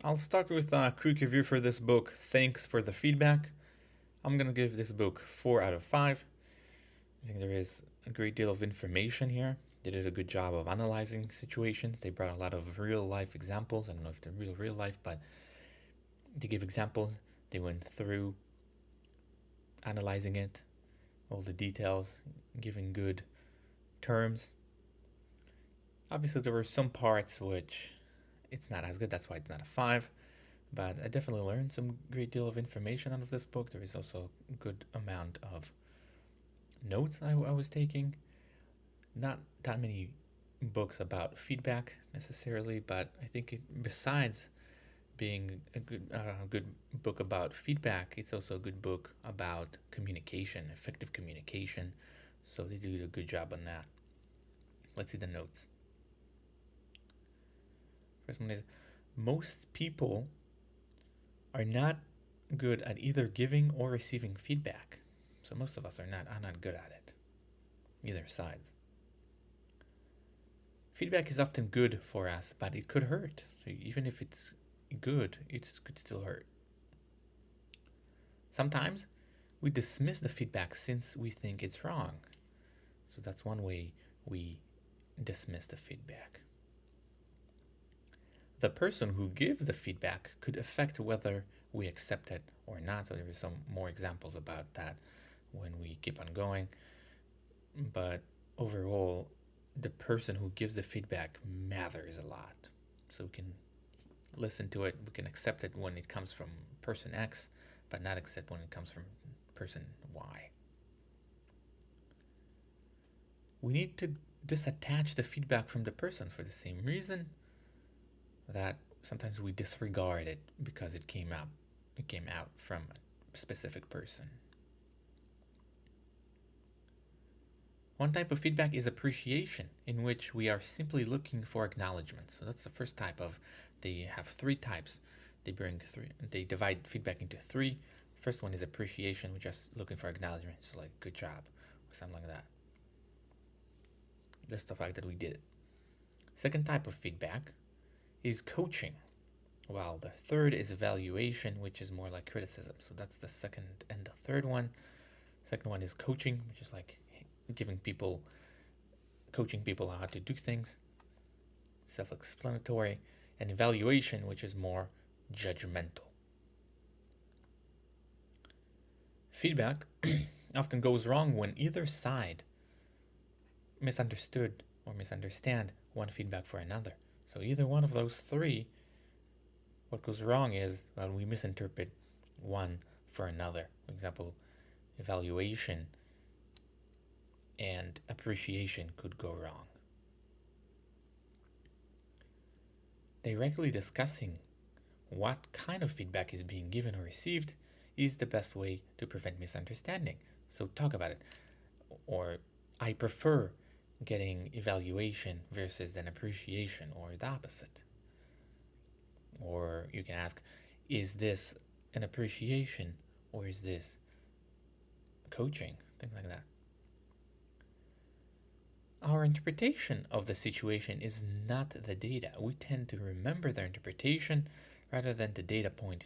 I'll start with a quick review for this book. Thanks for the feedback. I'm gonna give this book 4 out of 5. I think there is a great deal of information here. They did a good job of analyzing situations. They brought a lot of real life examples. I don't know if they're real life, but they gave examples. They went through analyzing it, all the details, giving good terms. Obviously, there were some parts which it's not as good. That's why it's not a 5. But I definitely learned some great deal of information out of this book. There is also a good amount of notes I was taking. Not that many books about feedback necessarily, but I think besides being a good book about feedback, it's also a good book about communication, effective communication. So they did a good job on that. Let's see the notes. First one is most people are not good at either giving or receiving feedback. So most of us are not good at it. Either sides. Feedback is often good for us, but it could hurt. So even if it's good, it could still hurt. Sometimes we dismiss the feedback since we think it's wrong. So that's one way we dismiss the feedback. The person who gives the feedback could affect whether we accept it or not. So there are some more examples about that when we keep on going. But overall, the person who gives the feedback matters a lot. So we can listen to it, we can accept it when it comes from person X, but not accept when it comes from person Y. We need to disattach the feedback from the person for the same reason that sometimes we disregard it because it came out from a specific person. One type of feedback is appreciation, in which we are simply looking for acknowledgement. So that's the first type of. They have 3 types. They divide feedback into 3. First one is appreciation, we're just looking for acknowledgement. So like good job or something like that. Just the fact that we did it. Second type of feedback is coaching. While the third is evaluation, which is more like criticism. So that's the second and the third one. Second one is coaching, which is like coaching people how to do things, self-explanatory, and evaluation, which is more judgmental. Feedback often goes wrong when either side misunderstood or misunderstand one feedback for another. So either one of those 3, what goes wrong is when we misinterpret one for another. For example, evaluation and appreciation could go wrong. Directly discussing what kind of feedback is being given or received is the best way to prevent misunderstanding. So talk about it. Or I prefer getting evaluation versus an appreciation, or the opposite. Or you can ask, is this an appreciation or is this coaching? Things like that. Our interpretation of the situation is not the data. We tend to remember their interpretation rather than the data point,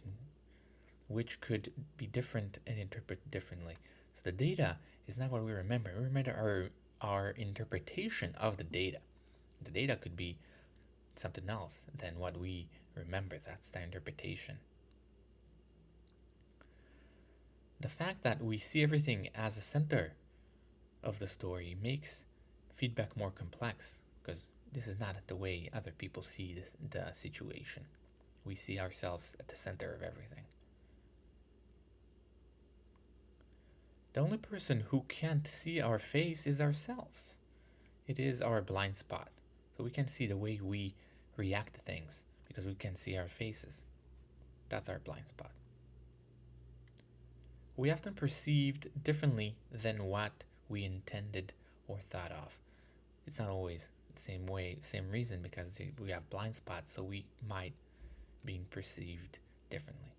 which could be different and interpret differently. So the data is not what we remember. We remember our interpretation of the data. The data could be something else than what we remember. That's the interpretation. The fact that we see everything as a center of the story makes feedback more complex, because this is not the way other people see the situation. We see ourselves at the center of everything. The only person who can't see our face is ourselves. It is our blind spot. So we can see the way we react to things because we can see our faces. That's our blind spot. We often perceived differently than what we intended or thought of. It's not always the same way, same reason, because we have blind spots, so we might being perceived differently.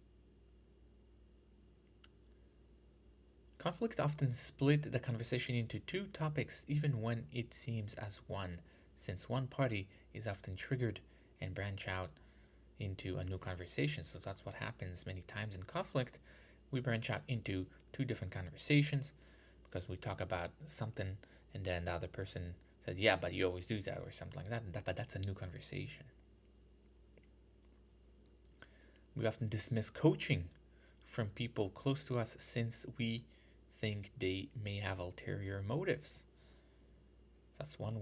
Conflict often split the conversation into 2 topics even when it seems as one, since one party is often triggered and branch out into a new conversation. So that's what happens many times in conflict. We branch out into two different conversations because we talk about something and then the other person says, yeah, but you always do that or something like that. But that's a new conversation. We often dismiss coaching from people close to us since we think they may have ulterior motives. That's one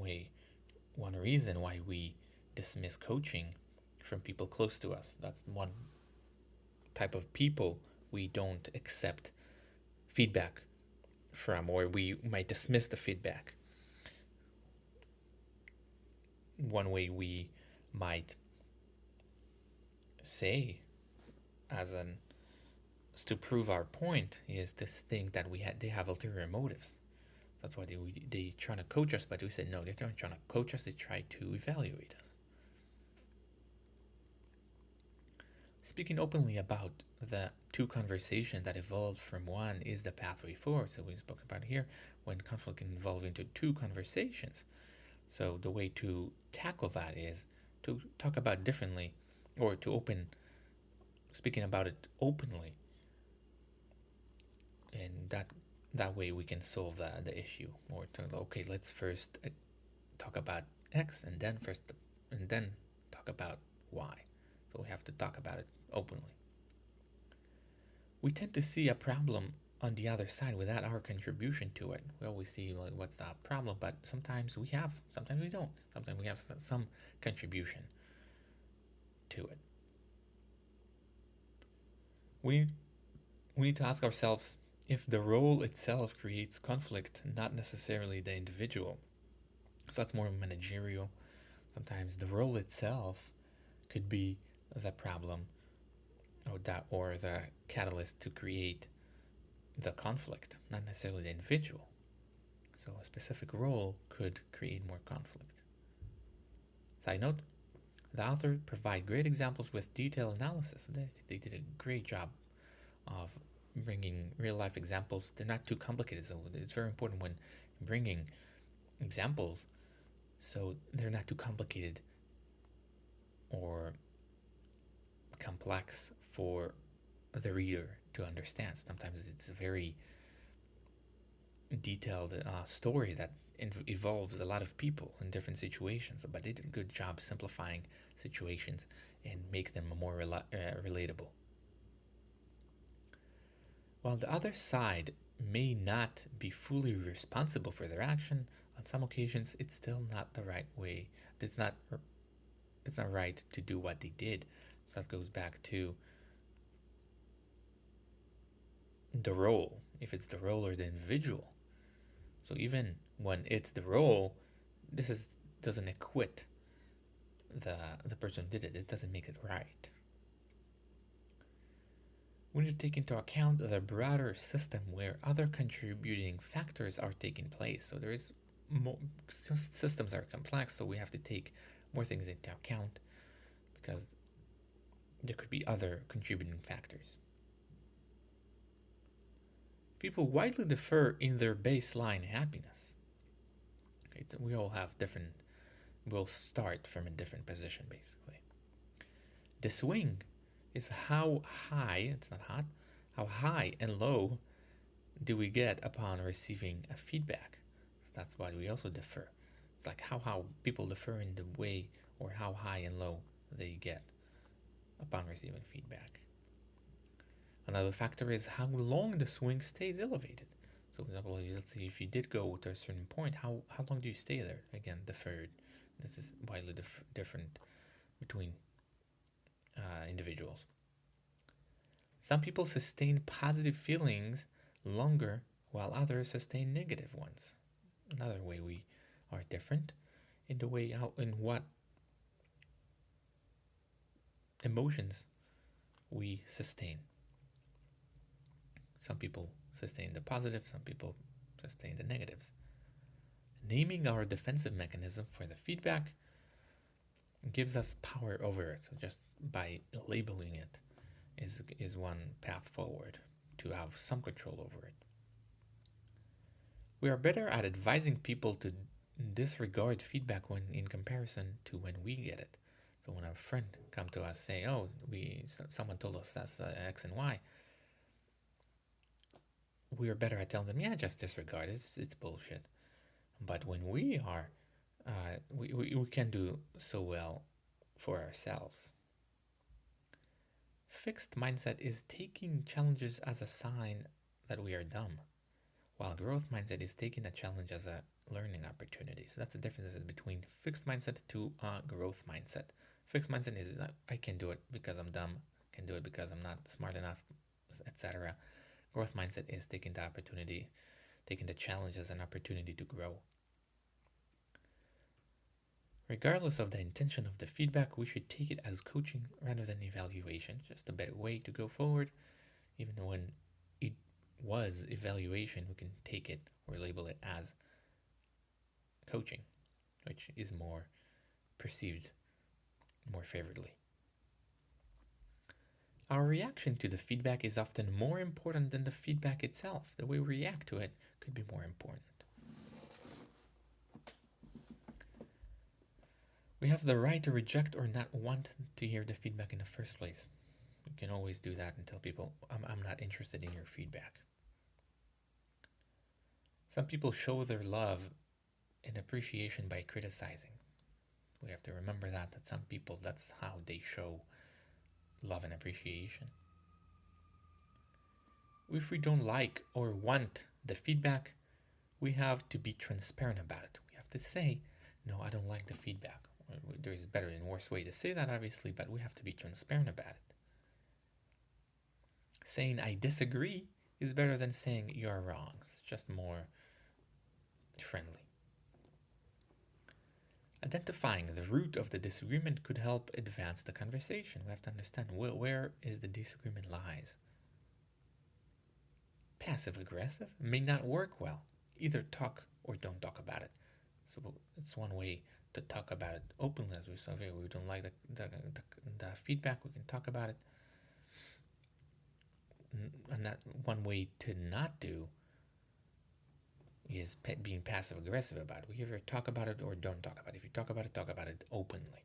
reason why we dismiss coaching from people close to us. That's one type of people we don't accept feedback from, or we might dismiss the feedback. One way we might say as an to prove our point is to think that they have ulterior motives. That's why they trying to coach us, but we said no, they're not trying to coach us, they try to evaluate us. Speaking openly about the two conversations that evolved from one is the pathway forward. So we spoke about here when conflict can evolve into two conversations. So the way to tackle that is to talk about differently, or to speaking about it openly, and that way we can solve the issue. Or okay, let's first talk about X and then talk about Y. So we have to talk about it openly. We tend to see a problem on the other side without our contribution to it. We always see what's the problem, but sometimes we have, sometimes we don't. Sometimes we have some contribution to it. We need to ask ourselves if the role itself creates conflict, not necessarily the individual. So that's more managerial. Sometimes the role itself could be the problem or the catalyst to create the conflict, not necessarily the individual. So a specific role could create more conflict. Side note, the author provide great examples with detailed analysis. They did a great job of bringing real life examples. They're not too complicated, so it's very important when bringing examples, so they're not too complicated or complex for the reader to understand. Sometimes it's a very detailed story that involves a lot of people in different situations, but they did a good job simplifying situations and make them more relatable. While the other side may not be fully responsible for their action, on some occasions it's still not the right way. It's not right to do what they did. So that goes back to the role, if it's the role or the individual. So even when it's the role, this doesn't acquit the person who did it. It doesn't make it right. We need to take into account the broader system where other contributing factors are taking place. So there is more, systems are complex, so we have to take more things into account because there could be other contributing factors. People widely differ in their baseline happiness. Okay, we all have different, we'll start from a different position basically. The swing is how high, it's not hot, how high and low do we get upon receiving a feedback. So that's why we also differ. It's like how people differ in the way or how high and low they get upon receiving feedback. Another factor is how long the swing stays elevated. So, for example, let's see if you did go to a certain point, how long do you stay there? Again, deferred. This is widely different between individuals. Some people sustain positive feelings longer while others sustain negative ones. Another way we are different in the way how in what emotions we sustain. Some people sustain the positive, some people sustain the negatives. Naming our defensive mechanism for the feedback gives us power over it. So just by labeling it is one path forward to have some control over it. We are better at advising people to disregard feedback when in comparison to when we get it. So when a friend come to us say, "Oh, someone told us that's X and Y," we are better at telling them, "Yeah, just disregard it. It's bullshit." But when we can do so well for ourselves. Fixed mindset is taking challenges as a sign that we are dumb, while growth mindset is taking a challenge as a learning opportunity. So that's the difference between fixed mindset to a growth mindset. Fixed mindset is I can do it because I'm dumb, can do it because I'm not smart enough, etc. Growth mindset is taking the opportunity, taking the challenge as an opportunity to grow. Regardless of the intention of the feedback, we should take it as coaching rather than evaluation. Just a better way to go forward. Even when it was evaluation, we can take it or label it as coaching, which is more perceived more favorably. Our reaction to the feedback is often more important than the feedback itself. The way we react to it could be more important. We have the right to reject or not want to hear the feedback in the first place. You can always do that and tell people, I'm not interested in your feedback. Some people show their love and appreciation by criticizing. We have to remember that some people, that's how they show love and appreciation. If we don't like or want the feedback, we have to be transparent about it. We have to say, no, I don't like the feedback. There is better and worse way to say that, obviously, but we have to be transparent about it. Saying I disagree is better than saying you're wrong. It's just more friendly. Identifying the root of the disagreement could help advance the conversation. We have to understand where is the disagreement lies. Passive aggressive may not work well. Either talk or don't talk about it. So it's one way to talk about it openly, as we saw here. We don't like the feedback, we can talk about it. And that one way to not do is being passive aggressive about it. We either talk about it or don't talk about it. If you talk about it openly.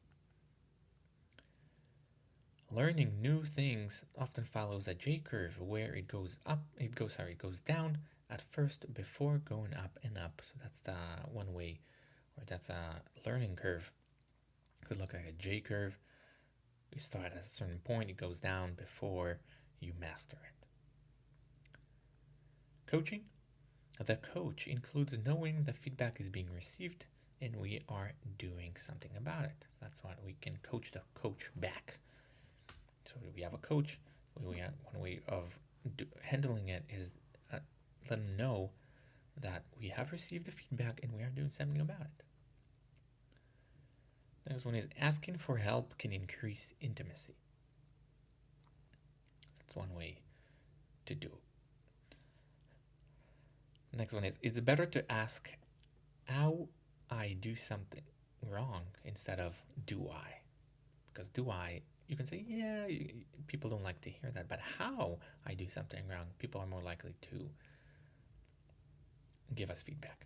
Learning new things often follows a J curve where it goes down at first before going up and up. So that's the one way, or that's a learning curve. It could look like a J curve. You start at a certain point, it goes down before you master it. Coaching. The coach includes knowing the feedback is being received and we are doing something about it. That's why we can coach the coach back. So we have a coach. One way of handling it is let them know that we have received the feedback and we are doing something about it. Next one is asking for help can increase intimacy. That's one way to do. Next one is it's better to ask how I do something wrong instead of do I. Because do I, you can say, yeah, people don't like to hear that, but how I do something wrong, people are more likely to give us feedback.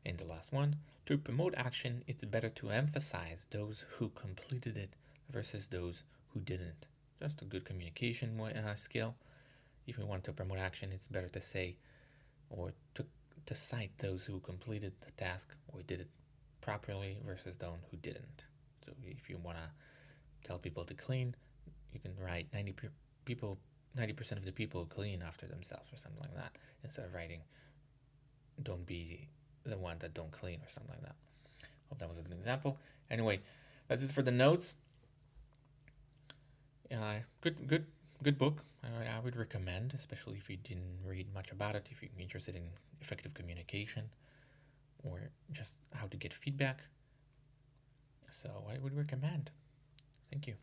And the last one, to promote action, it's better to emphasize those who completed it versus those who didn't. Just a good communication skill. If we want to promote action, it's better to say or to cite those who completed the task or did it properly versus those who didn't. So if you want to tell people to clean, you can write 90% of the people clean after themselves or something like that, instead of writing don't be the one that don't clean or something like that. Hope that was a good example. Anyway, that's it for the notes. Good book. I would recommend, especially if you didn't read much about it, if you're interested in effective communication or just how to get feedback. So I would recommend. Thank you.